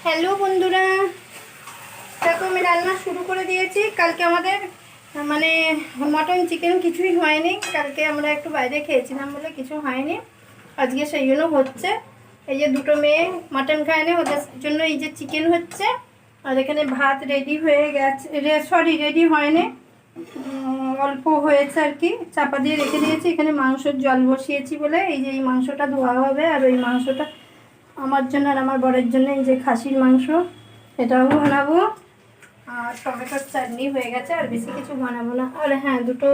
Hello বন্ধুরা, দেখো আমি রান্না শুরু করে দিয়েছি। কালকে আমাদের মানে মটন চিকেন কিছুই হয়নি। কালকে আমরা একটু বাইরে খেয়েছিলাম বলে কিছু হয়নি। আজকে সেই জন্য হচ্ছে। এই যে দুটো মেয়ে মটন খায়নি, ওদের জন্য এই যে চিকেন হচ্ছে। আর এখানে ভাত রেডি হয়ে গেছে, সরি রেডি হয়নি, অল্প হয়েছে আর কি, চাপা দিয়ে রেখে দিয়েছি। এখানে মাংসের জল বসিয়েছি বলে এই যে এই মাংসটা ধোয়া হবে। আর ওই মাংসটা আমার জন্য আর আমার বরের জন্য এই যে খাসির মাংস, এটাও বানাবো। আর টমেটোর চাটনি হয়ে গেছে, আর বেশি কিছু বানাবো না। আর হ্যাঁ, দুটো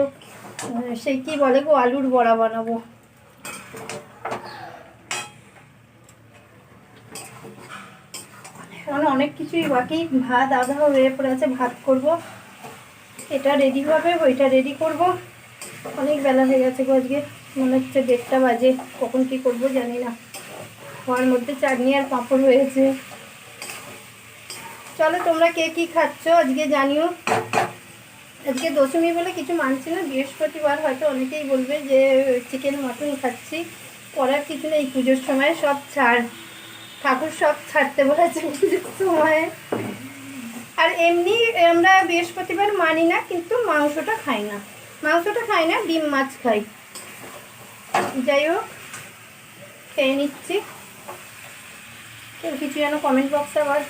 সেই কি বলে গো, আলুর বড়া বানাবো। এখন অনেক কিছুই বাকি, ভাত আধা হয়ে পড়ে আছে, ভাত করব, এটা রেডি হবে, ওইটা রেডি করব। অনেক বেলা হয়ে গেছে গো, আজকে মনে হচ্ছে 1:30 বাজে। কখন কি করব জানি না। হওয়ার মধ্যে চাটনি আর পাঁপড় হয়েছে। চলো তোমরা কে কী খাচ্ছ আজকে জানিও। আজকে দশমী বলে কিছু মানছি না, বৃহস্পতিবার, হয়তো অনেকেই বলবে যে চিকেন মটন খাচ্ছি। করার কিছু নেই, পুজোর সময় সব ছাড়, ঠাকুর সব ছাড়তে বলেছে পুজোর সময়। আর এমনি আমরা বৃহস্পতিবার মানি না, কিন্তু মাংসটা খাই না, ডিম মাছ খাই। যাই হোক, খেয়ে নিচ্ছি। কেউ কিছু যেন কমেন্ট বক্সে আবার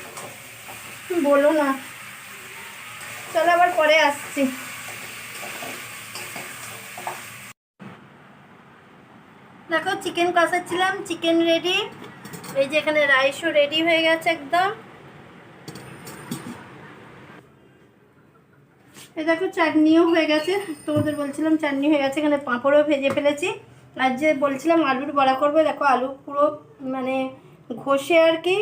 বলো না। চলো আবার পরে আসছি। দেখো চিকেন কষাচ্ছিলাম, চিকেন রেডি। এই যে এখানে রাইসও রেডি হয়ে গেছে একদম। এই দেখো চাটনিও হয়ে গেছে, তোমাদের বলছিলাম চাটনি হয়ে গেছে। এখানে পাঁপড়ও ভেজে ফেলেছি। আর যে বলছিলাম আলুর বড়া করবো, দেখো আলু পুরো মানে ঘষে আর কি,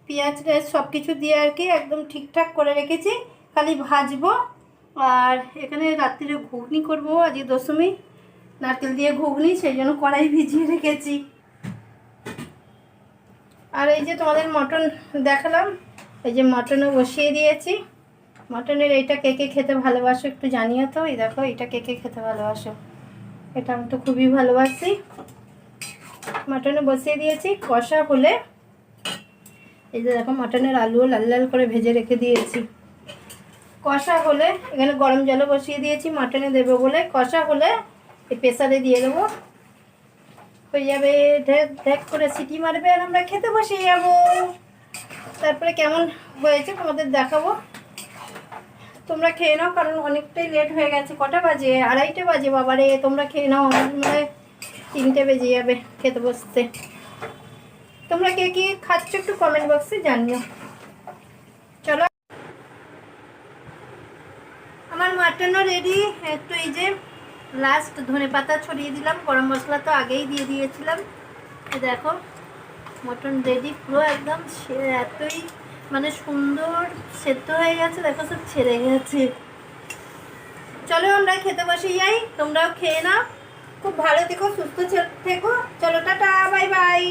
পেঁয়াজ সব কিছু দিয়ে আর কি একদম ঠিকঠাক করে রেখেছি, খালি ভাজবো। আর এখানে রাত্রিরে ঘুগনি করবো, আজকে দশমী, নারকেল দিয়ে ঘুগনি, সেই জন্য কড়াই ভিজিয়ে রেখেছি। আর এই যে তোমাদের মটন দেখালাম, এই যে মটনও বসিয়ে দিয়েছি। মটনের এইটা কে কে খেতে ভালোবাসো একটু জানিও তো। এই দেখো এটা কে কে খেতে ভালোবাসো, এটা আমি তো খুবই ভালোবাসি। মটনও বসিয়ে দিয়েছি, কষা হলে এই যে দেখো মটনের আলুও লাল লাল করে ভেজে রেখে দিয়েছি। কষা হলে এখানে গরম জলও বসিয়ে দিয়েছি মটনে দেবো বলে। কষা হলে এই প্রেসারে দিয়ে দেবো, হয়ে যাবে। ঢেক ঢেক করে সিটি মারবে আর আমরা খেতে বসে যাবো। তারপরে কেমন হয়েছে তোমাদের দেখাবো। তোমরা খেয়ে নাও, কারণ অনেকটাই লেট হয়ে গেছে। কটা বাজে? 2:30 বাজে বাবারে। তোমরা খেয়ে নাও, আমার মনে 3টে বেজে যাবে খেতে বসতে। তোমরা কে কি খাচ্ছ একটু কমেন্ট বক্সে জানিও। চলো, আমার মাটনও রেডি। একটু এই যে লাস্ট ধনেপাতা ছড়িয়ে দিলাম, গরম মশলা তো আগেই দিয়ে দিয়েছিলাম। দেখো মটন রেডি পুরো একদম, এতই মানে সুন্দর সেদ্ধ হয়ে গেছে, দেখো সব ছেড়ে গেছে। চলো আমরা খেতে বসে যাই, তোমরাও খেয়ে নাও। খুব ভালো থেকো, সুস্থ থেকো। চলো টাটা, বাই বাই।